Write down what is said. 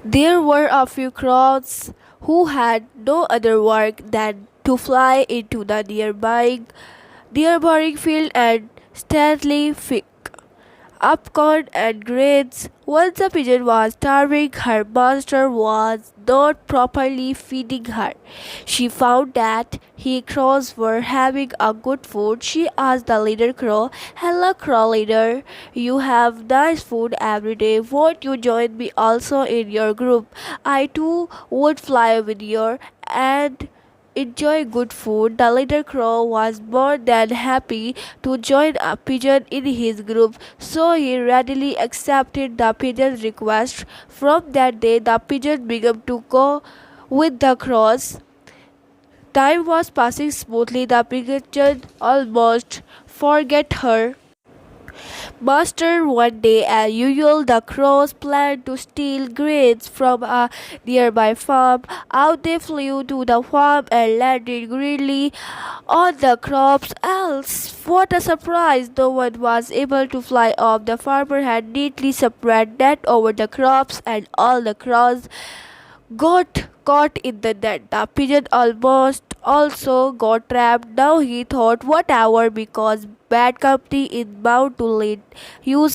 There were a few crows who had no other work than to fly into the neighboring field and stealthily pick up corn and grains. Once the pigeon was starving, her master was not properly feeding her. She found that he crows were having a good food. She asked the leader crow, "Hello, crow leader. You have nice food every day. Won't you join me also in your group? I too would fly with you and enjoy good food." The little crow was more than happy to join a pigeon in his group, so he readily accepted the pigeon's request. From that day, the pigeon began to go with the crows. Time was passing smoothly. The pigeon almost forget her master. One day, as usual, the crows planned to steal grains from a nearby farm. Out they flew to the farm and landed greedily on the crops. Else, what a surprise! No one was able to fly off. The farmer had neatly spread net over the crops, and all the crows got caught in the net. The pigeon almost also got trapped. Now he thought, whatever, because bad company is bound to lead. Use